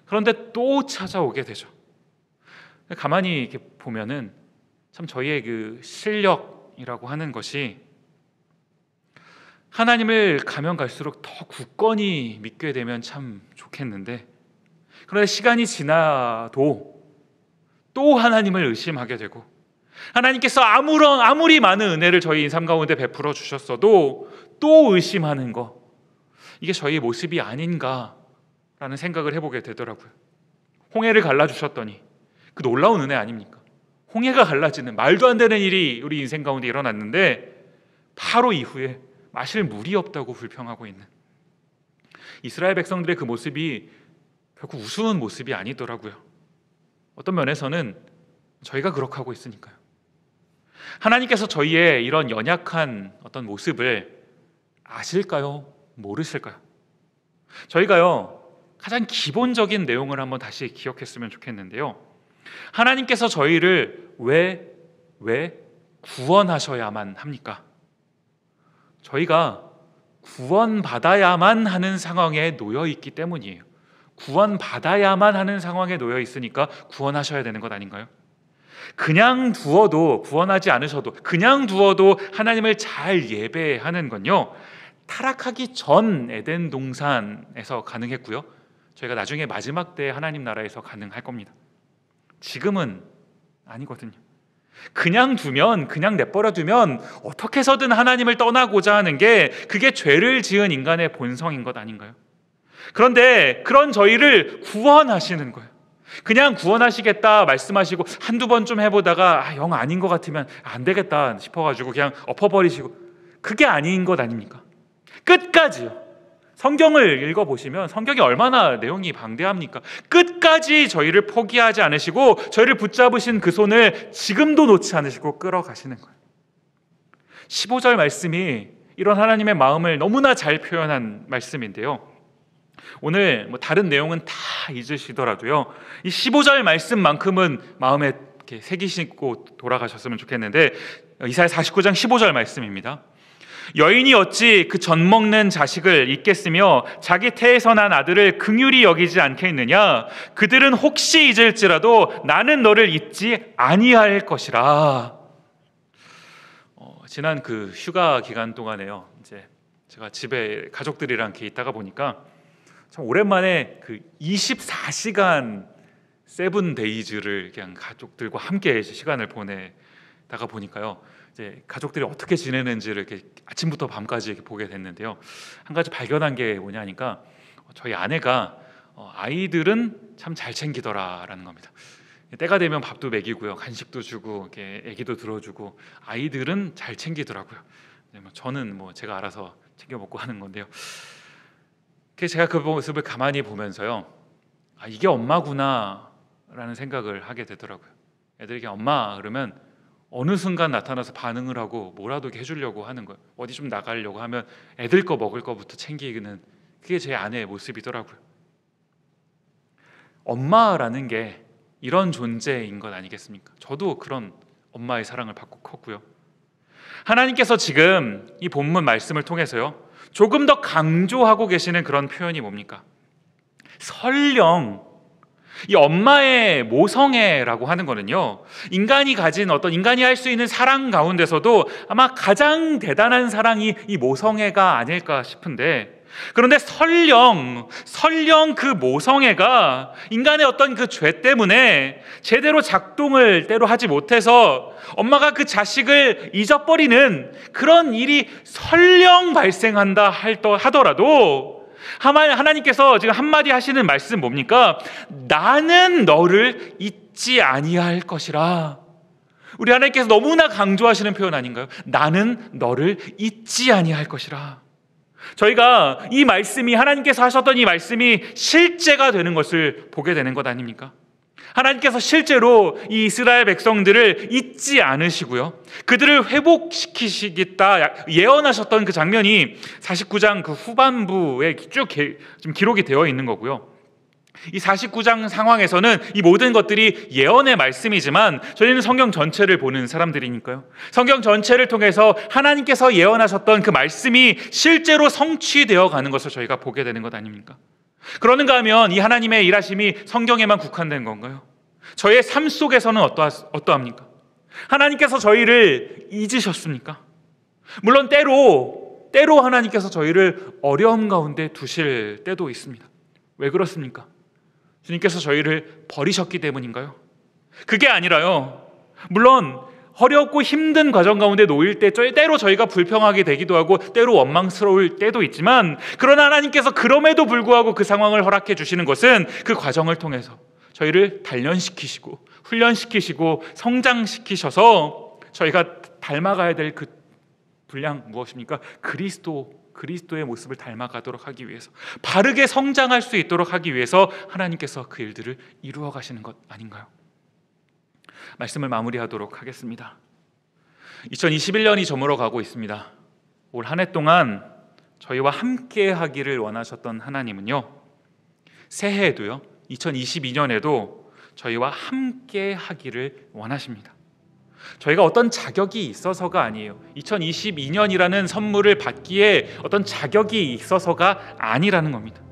그런데 또 찾아오게 되죠. 가만히 이렇게 보면은 참 저희의 그 실력이라고 하는 것이 하나님을 가면 갈수록 더 굳건히 믿게 되면 참 좋겠는데, 그런데 시간이 지나도 또 하나님을 의심하게 되고, 하나님께서 아무리 많은 은혜를 저희 삶 가운데 베풀어 주셨어도 또 의심하는 거, 이게 저희의 모습이 아닌가라는 생각을 해보게 되더라고요. 홍해를 갈라주셨더니 그 놀라운 은혜 아닙니까? 홍해가 갈라지는 말도 안 되는 일이 우리 인생 가운데 일어났는데 바로 이후에 마실 물이 없다고 불평하고 있는 이스라엘 백성들의 그 모습이 결코 우스운 모습이 아니더라고요. 어떤 면에서는 저희가 그렇게 하고 있으니까요. 하나님께서 저희의 이런 연약한 어떤 모습을 아실까요? 모르실까요? 저희가요, 가장 기본적인 내용을 한번 다시 기억했으면 좋겠는데요, 하나님께서 저희를 왜 구원하셔야만 합니까? 저희가 구원받아야만 하는 상황에 놓여 있기 때문이에요. 구원받아야만 하는 상황에 놓여 있으니까 구원하셔야 되는 것 아닌가요? 그냥 두어도, 구원하지 않으셔도 그냥 두어도 하나님을 잘 예배하는 건요, 타락하기 전 에덴 동산에서 가능했고요, 저희가 나중에 마지막 때 하나님 나라에서 가능할 겁니다. 지금은 아니거든요. 그냥 두면, 그냥 내버려 두면 어떻게 해서든 하나님을 떠나고자 하는 게, 그게 죄를 지은 인간의 본성인 것 아닌가요? 그런데 그런 저희를 구원하시는 거예요. 그냥 구원하시겠다 말씀하시고 한두 번 좀 해보다가 영 아닌 것 같으면 안 되겠다 싶어가지고 그냥 엎어버리시고, 그게 아닌 것 아닙니까? 끝까지요. 성경을 읽어보시면 성경이 얼마나 내용이 방대합니까? 끝까지 저희를 포기하지 않으시고 저희를 붙잡으신 그 손을 지금도 놓지 않으시고 끌어가시는 거예요. 15절 말씀이 이런 하나님의 마음을 너무나 잘 표현한 말씀인데요, 오늘 뭐 다른 내용은 다 잊으시더라도요, 이 15절 말씀만큼은 마음에 이렇게 새기시고 돌아가셨으면 좋겠는데, 이사야 49장 15절 말씀입니다. 여인이 어찌 그 젖 먹는 자식을 잊겠으며 자기 태에서 난 아들을 긍휼히 여기지 않겠느냐? 그들은 혹시 잊을지라도 나는 너를 잊지 아니할 것이라. 지난 그 휴가 기간 동안에요, 이제 제가 집에 가족들이랑 이렇게 있다가 보니까 참 오랜만에 그 24시간 세븐데이즈를 그냥 가족들과 함께 시간을 보내다가 보니까요, 이제 가족들이 어떻게 지내는지를 이렇게 아침부터 밤까지 이렇게 보게 됐는데요, 한 가지 발견한 게 뭐냐 하니까 저희 아내가 아이들은 참 잘 챙기더라라는 겁니다. 때가 되면 밥도 먹이고요, 간식도 주고, 이렇게 애기도 들어주고, 아이들은 잘 챙기더라고요. 저는 제가 알아서 챙겨 먹고 하는 건데요. 그래서 제가 그 모습을 가만히 보면서요, 이게 엄마구나라는 생각을 하게 되더라고요. 애들에게 엄마 그러면 어느 순간 나타나서 반응을 하고 뭐라도 해주려고 하는 거예요. 어디 좀 나가려고 하면 애들 거 먹을 거부터 챙기는, 그게 제 아내의 모습이더라고요. 엄마라는 게 이런 존재인 것 아니겠습니까? 저도 그런 엄마의 사랑을 받고 컸고요. 하나님께서 지금 이 본문 말씀을 통해서요, 조금 더 강조하고 계시는 그런 표현이 뭡니까? 설령 이 엄마의 모성애라고 하는 거는요, 인간이 가진 인간이 할 수 있는 사랑 가운데서도 아마 가장 대단한 사랑이 이 모성애가 아닐까 싶은데, 그런데 설령 그 모성애가 인간의 어떤 그 죄 때문에 제대로 작동을 때로 하지 못해서 엄마가 그 자식을 잊어버리는 그런 일이 설령 발생한다 하더라도 하나님께서 지금 한마디 하시는 말씀 뭡니까? 나는 너를 잊지 아니할 것이라. 우리 하나님께서 너무나 강조하시는 표현 아닌가요? 나는 너를 잊지 아니할 것이라. 저희가 이 말씀이, 하나님께서 하셨던 이 말씀이 실제가 되는 것을 보게 되는 것 아닙니까? 하나님께서 실제로 이 이스라엘 백성들을 잊지 않으시고요, 그들을 회복시키시겠다 예언하셨던 그 장면이 49장 그 후반부에 쭉 좀 기록이 되어 있는 거고요. 이 49장 상황에서는 이 모든 것들이 예언의 말씀이지만 저희는 성경 전체를 보는 사람들이니까요, 성경 전체를 통해서 하나님께서 예언하셨던 그 말씀이 실제로 성취되어 가는 것을 저희가 보게 되는 것 아닙니까? 그러는가 하면 이 하나님의 일하심이 성경에만 국한된 건가요? 저의 삶 속에서는 어떠합니까? 하나님께서 저희를 잊으셨습니까? 물론 때로 하나님께서 저희를 어려움 가운데 두실 때도 있습니다. 왜 그렇습니까? 주님께서 저희를 버리셨기 때문인가요? 그게 아니라요, 물론 어렵고 힘든 과정 가운데 놓일 때 때로 저희가 불평하게 되기도 하고 때로 원망스러울 때도 있지만, 그러나 하나님께서 그럼에도 불구하고 그 상황을 허락해 주시는 것은 그 과정을 통해서 저희를 단련시키시고 훈련시키시고 성장시키셔서 저희가 닮아가야 될 그 분량 무엇입니까? 그리스도의 모습을 닮아가도록 하기 위해서, 바르게 성장할 수 있도록 하기 위해서 하나님께서 그 일들을 이루어 가시는 것 아닌가요? 말씀을 마무리하도록 하겠습니다. 2021년이 저물어 가고 있습니다. 올 한 해 동안 저희와 함께 하기를 원하셨던 하나님은요, 새해에도요, 2022년에도 저희와 함께 하기를 원하십니다. 저희가 어떤 자격이 있어서가 아니에요. 2022년이라는 선물을 받기에 어떤 자격이 있어서가 아니라는 겁니다.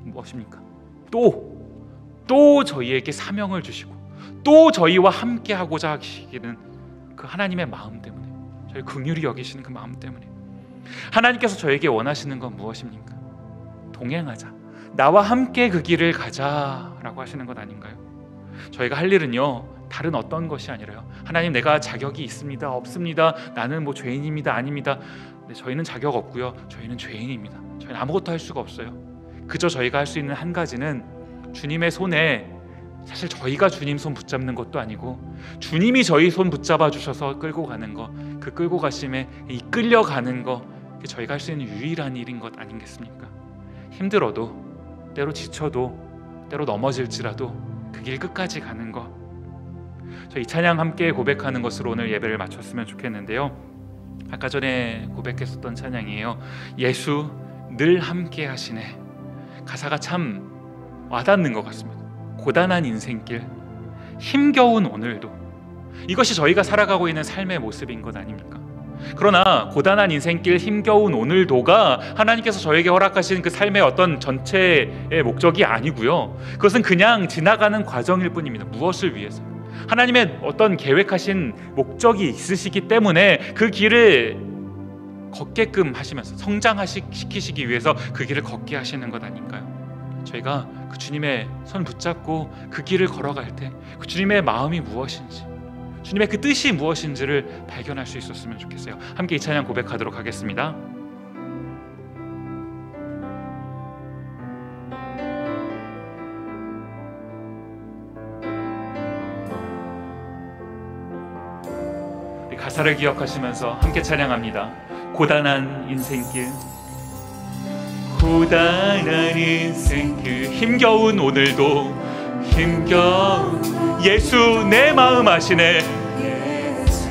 무엇입니까? 또 저희에게 사명을 주시고 또 저희와 함께 하고자 하시는 그 하나님의 마음 때문에, 저희 긍휼히 여기시는 그 마음 때문에 하나님께서 저에게 원하시는 건 무엇입니까? 동행하자, 나와 함께 그 길을 가자라고 하시는 것 아닌가요? 저희가 할 일은요, 다른 어떤 것이 아니라요, 하나님, 내가 자격이 있습니다, 없습니다, 나는 죄인입니다, 아닙니다. 네, 저희는 자격 없고요, 저희는 죄인입니다. 저희는 아무것도 할 수가 없어요. 그저 저희가 할 수 있는 한 가지는 주님의 손에, 사실 저희가 주님 손 붙잡는 것도 아니고 주님이 저희 손 붙잡아 주셔서 끌고 가는 거, 그 끌고 가심에 이끌려 가는 거, 그게 저희가 할 수 있는 유일한 일인 것 아니겠습니까? 힘들어도, 때로 지쳐도, 때로 넘어질지라도 그 길 끝까지 가는 것, 저희 찬양 함께 고백하는 것으로 오늘 예배를 마쳤으면 좋겠는데요, 아까 전에 고백했었던 찬양이에요. 예수 늘 함께 하시네. 가사가 참 와닿는 것 같습니다. 고단한 인생길, 힘겨운 오늘도, 이것이 저희가 살아가고 있는 삶의 모습인 것 아닙니까? 그러나 고단한 인생길, 힘겨운 오늘도가 하나님께서 저에게 허락하신 그 삶의 어떤 전체의 목적이 아니고요, 그것은 그냥 지나가는 과정일 뿐입니다. 무엇을 위해서? 하나님의 어떤 계획하신 목적이 있으시기 때문에 그 길을 걷게끔 하시면서 성장시키시기 위해서 그 길을 걷게 하시는 것 아닌가요? 저희가 그 주님의 손 붙잡고 그 길을 걸어갈 때 그 주님의 마음이 무엇인지, 주님의 그 뜻이 무엇인지를 발견할 수 있었으면 좋겠어요. 함께 이 찬양 고백하도록 하겠습니다. 가사를 기억하시면서 함께 찬양합니다. 고단한 인생길, 고단한 인생길, 힘겨운 오늘도 힘겨운 예수 내 마음 아시네. 예수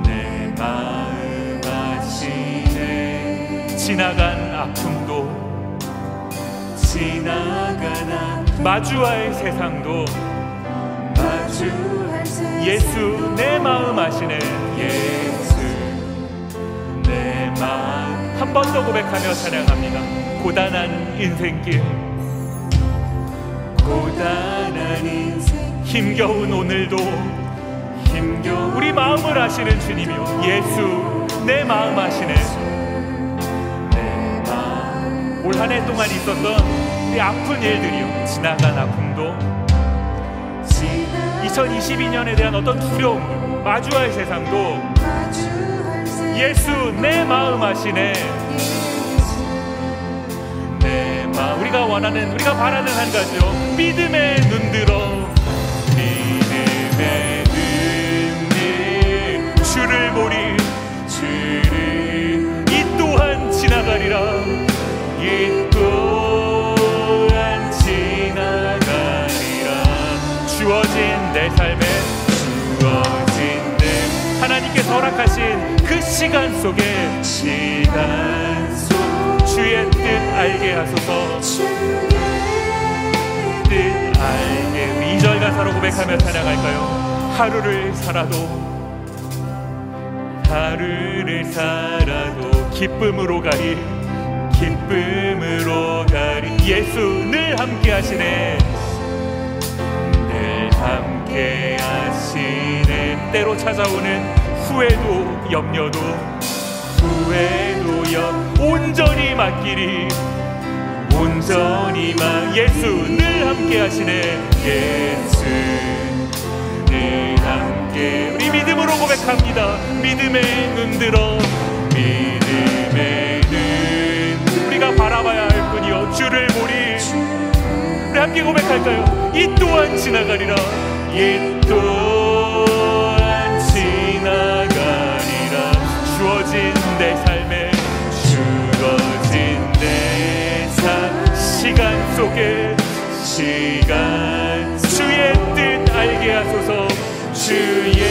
내 마음 아시네. 지나간 아픔도 지나간 마주할 세상도 마주할 세상 예수 내 마음 아시네. 예수 내 마음. 한 번 더 고백하며 찬양합니다. 고단한 인생길, 고단한 인생, 힘겨운 오늘도 힘겨운 우리 마음을 아시는 주님이요, 예수 내 마음 아시네. 내 마음. 올 한 해 동안 있었던 이 아픈 일들이요, 지나간 아픔도 2022년에 대한 어떤 두려움, 마주할 세상도 예수 내 마음 아시네. 내 마음. 우리가 원하는, 우리가 바라는 한 가지요, 믿음의 눈들어, 믿음의 눈들 주를 보리, 주를 이 또한 지나가리라, 이 또한 지나가리라. 주어진 내 삶에 주어진 내 하나님께서 허락하신 그 시간 속에 시간 속 주의 뜻 알게 하소서. 주의 뜻 알게. 우리 2절 가사로 고백하며 찬양할까요? 하루를 살아도 기쁨으로 가리, 기쁨으로 가리. 예수 늘 함께 하시네, 늘 함께 하시네. 때로 찾아오는 후회도 염려도 온전히 맡기리, 온전히 예수 늘 함께 하시네. 예수 늘 함께. 우리 믿음으로 고백합니다. 믿음의 눈 들어, 믿음의 눈. 우리가 바라봐야 할 뿐이요, 주를 보리. 우리 함께 고백할까요? 이 또한 지나가리라, 이 또한 지나가리라. 주어진 내 삶에 주어진 내 삶 시간 속에 시간 주의 뜻 알게 하소서. 주의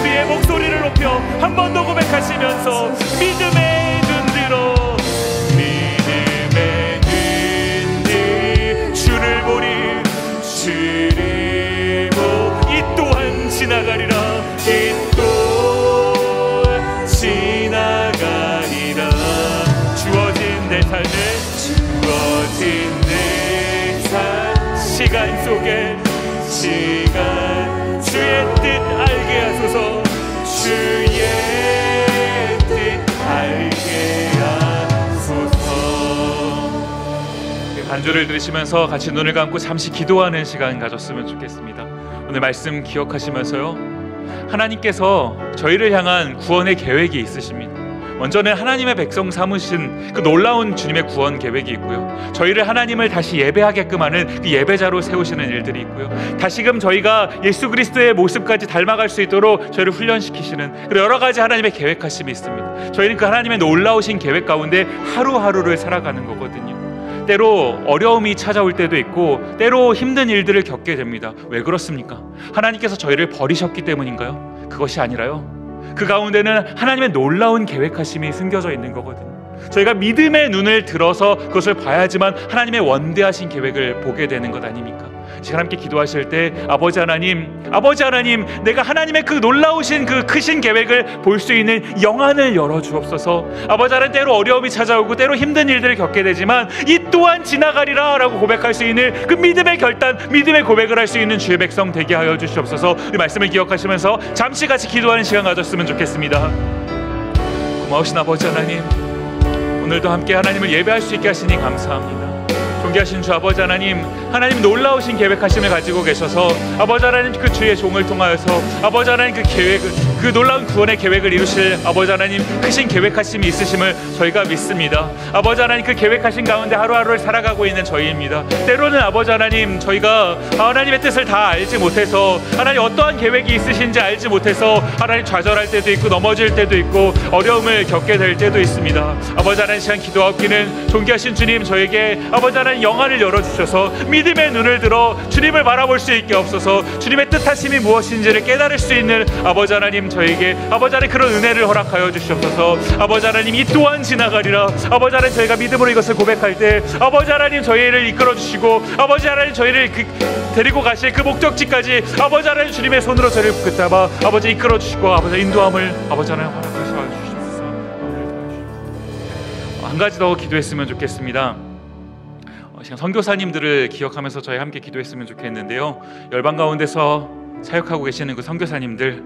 우리의 목소리를 높여 한 번 더 고백하시면서 믿음의 눈 들어, 믿음의 눈 들 주를 보리, 주를 보. 이 또한 지나가리라, 이 또한 지나가리라. 주어진 내 삶에 주어진 내 삶 시간 속에 시간 주의 뜻 알게 하소서. 주의 뜻 알게 하소서. 반주를 들으시면서 같이 눈을 감고 잠시 기도하는 시간 가졌으면 좋겠습니다. 오늘 말씀 기억하시면서요, 하나님께서 저희를 향한 구원의 계획이 있으십니다. 먼저는 하나님의 백성 삼으신 그 놀라운 주님의 구원 계획이 있고요, 저희를 하나님을 다시 예배하게끔 하는 그 예배자로 세우시는 일들이 있고요, 다시금 저희가 예수 그리스도의 모습까지 닮아갈 수 있도록 저희를 훈련시키시는 그런 여러 가지 하나님의 계획하심이 있습니다. 저희는 그 하나님의 놀라우신 계획 가운데 하루하루를 살아가는 거거든요. 때로 어려움이 찾아올 때도 있고 때로 힘든 일들을 겪게 됩니다. 왜 그렇습니까? 하나님께서 저희를 버리셨기 때문인가요? 그것이 아니라요, 그 가운데는 하나님의 놀라운 계획하심이 숨겨져 있는 거거든요. 저희가 믿음의 눈을 들어서 그것을 봐야지만 하나님의 원대하신 계획을 보게 되는 것 아닙니까? 지금 함께 기도하실 때 아버지 하나님, 내가 하나님의 그 놀라우신 그 크신 계획을 볼 수 있는 영안을 열어주옵소서. 아버지 하나님, 때로 어려움이 찾아오고 때로 힘든 일들을 겪게 되지만 이 또한 지나가리라 라고 고백할 수 있는 그 믿음의 결단, 믿음의 고백을 할 수 있는 주의 백성 되게 하여 주시옵소서. 이 말씀을 기억하시면서 잠시 같이 기도하는 시간 가졌으면 좋겠습니다. 고마우신 아버지 하나님, 오늘도 함께 하나님을 예배할 수 있게 하시니 감사합니다. 존귀하신 주 아버지 하나님, 하나님 놀라우신 계획하심을 가지고 계셔서 아버지 하나님 그 주의 종을 통하여서 아버지 하나님 그 계획을, 그 놀라운 구원의 계획을 이루실 아버지 하나님 크신 계획하심이 있으심을 저희가 믿습니다. 아버지 하나님 그 계획하신 가운데 하루하루를 살아가고 있는 저희입니다. 때로는 아버지 하나님 저희가 하나님의 뜻을 다 알지 못해서 하나님 어떠한 계획이 있으신지 알지 못해서 하나님 좌절할 때도 있고 넘어질 때도 있고 어려움을 겪게 될 때도 있습니다. 아버지 하나님 시간 기도하옵기는 존귀하신 주님 저에게 아버지 하나님 영안을 열어주셔서 믿음의 눈을 들어 주님을 바라볼 수 있게 없어서 주님의 뜻하심이 무엇인지를 깨달을 수 있는 아버지 하나님 저에게 아버지 하나님 그런 은혜를 허락하여 주시옵소서. 아버지 하나님 이 또한 지나가리라. 아버지 하나님 저희가 믿음으로 이것을 고백할 때 아버지 하나님 저희를 이끌어 주시고 아버지 하나님 저희를 데리고 가실 그 목적지까지 아버지 하나님 주님의 손으로 저희를 붙잡아 아버지 이끌어 주시고 아버지 인도함을 아버지 하나님 허락하셔 주시옵소서. 한 가지 더 기도했으면 좋겠습니다. 선교사님들을 기억하면서 저희 함께 기도했으면 좋겠는데요. 열방 가운데서 사역하고 계시는 그 선교사님들,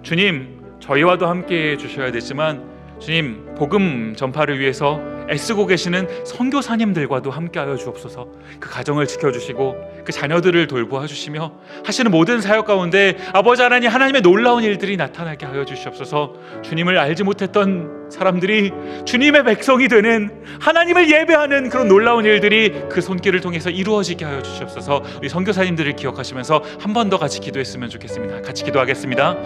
주님 저희와도 함께 해주셔야 되지만 주님 복음 전파를 위해서 애쓰고 계시는 선교사님들과도 함께하여 주옵소서. 그 가정을 지켜주시고 그 자녀들을 돌보아 주시며 하시는 모든 사역 가운데 아버지 하나님 하나님의 놀라운 일들이 나타나게 하여 주시옵소서. 주님을 알지 못했던 사람들이 주님의 백성이 되는 하나님을 예배하는 그런 놀라운 일들이 그 손길을 통해서 이루어지게 하여 주시옵소서. 우리 선교사님들을 기억하시면서 한 번 더 같이 기도했으면 좋겠습니다. 같이 기도하겠습니다.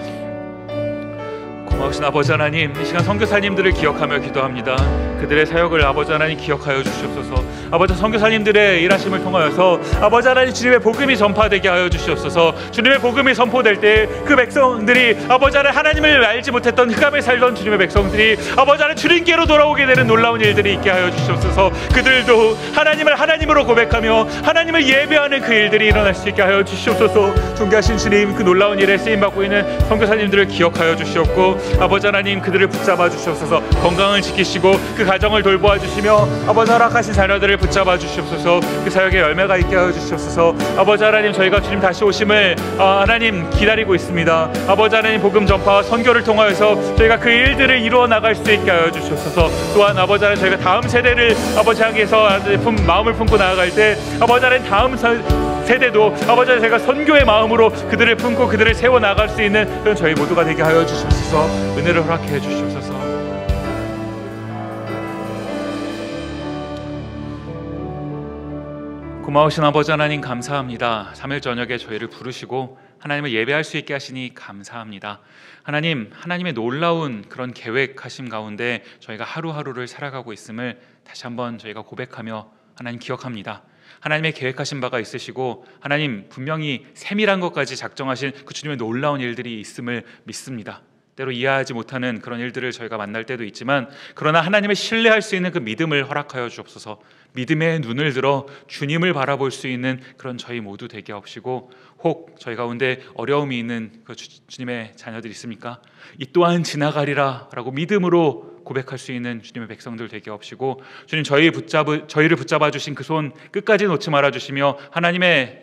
고마우신 아버지 하나님, 이 시간 선교사님들을 기억하며 기도합니다. 그들의 사역을 아버지 하나님 기억하여 주시옵소서. 아버지 선교사님들의 일하심을 통하여서 아버지 하나님 주님의 복음이 전파되게 하여 주시옵소서. 주님의 복음이 선포될 때 그 백성들이 아버지 하나님 하나님을 알지 못했던 흑암에 살던 주님의 백성들이 아버지 하나님 주님께로 돌아오게 되는 놀라운 일들이 있게 하여 주시옵소서. 그들도 하나님을 하나님으로 고백하며 하나님을 예배하는 그 일들이 일어날 수 있게 하여 주시옵소서. 존귀하신 주님, 그 놀라운 일에 쓰임받고 있는 선교사님들을 기억하여 주시옵고 아버지 하나님 그들을 붙잡아 주시옵소서. 건강을 지키시고 그 가정을 돌보아 주시며 아버지 허락하신 자녀들을 붙잡아 주시옵소서. 그 사역에 열매가 있게 하여 주시옵소서. 아버지 하나님 저희가 주님 다시 오심을 하나님 기다리고 있습니다. 아버지 하나님 복음 전파와 선교를 통하여서 저희가 그 일들을 이루어 나갈 수 있게 하여 주시옵소서. 또한 아버지 하나님 저희가 다음 세대를 아버지 향해서 마음을 품고 나아갈 때 아버지 하나님 다음 세대도 아버지 하나님 제가 선교의 마음으로 그들을 품고 그들을 세워 나갈 수 있는 그런 저희 모두가 되게 하여 주시옵소서. 은혜를 허락해 주시옵소서. 고마우신 아버지 하나님 감사합니다. 3일 저녁에 저희를 부르시고 하나님을 예배할 수 있게 하시니 감사합니다. 하나님, 하나님의 놀라운 그런 계획하심 가운데 저희가 하루하루를 살아가고 있음을 다시 한번 저희가 고백하며 하나님 기억합니다. 하나님의 계획하신 바가 있으시고 하나님 분명히 세밀한 것까지 작정하신 그 주님의 놀라운 일들이 있음을 믿습니다. 때로 이해하지 못하는 그런 일들을 저희가 만날 때도 있지만 그러나 하나님을 신뢰할 수 있는 그 믿음을 허락하여 주옵소서. 믿음의 눈을 들어 주님을 바라볼 수 있는 그런 저희 모두 되게 하옵시고 혹 저희 가운데 어려움이 있는 그 주님의 자녀들 있습니까? 이 또한 지나가리라 라고 믿음으로 고백할 수 있는 주님의 백성들 되게 하옵시고 주님 저희를 붙잡아 주신 그 손 끝까지 놓지 말아 주시며 하나님의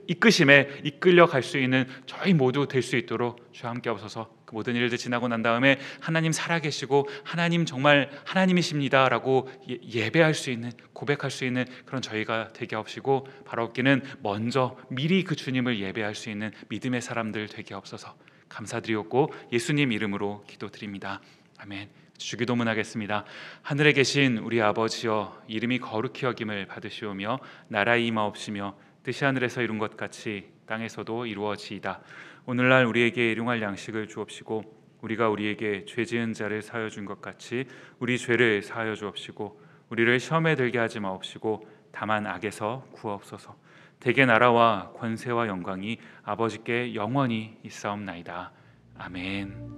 이끄심에 이끌려 갈 수 있는 저희 모두 될 수 있도록 주와 함께 하옵소서. 그 모든 일들 지나고 난 다음에 하나님 살아계시고 하나님 정말 하나님이십니다 라고 예배할 수 있는 고백할 수 있는 그런 저희가 되게 하옵시고 바로 없기는 먼저 미리 그 주님을 예배할 수 있는 믿음의 사람들 되게 하옵소서. 감사드리옵고 예수님 이름으로 기도드립니다. 아멘. 주기도문 하겠습니다. 하늘에 계신 우리 아버지여, 이름이 거룩히 여김을 받으시오며 나라의 임하옵시며 뜻이 하늘에서 이룬 것 같이 땅에서도 이루어지이다. 오늘날 우리에게 일용할 양식을 주옵시고 우리가 우리에게 죄 지은 자를 사하여 준 것 같이 우리 죄를 사하여 주옵시고 우리를 시험에 들게 하지 마옵시고 다만 악에서 구하옵소서. 대개 나라와 권세와 영광이 아버지께 영원히 있사옵나이다. 아멘.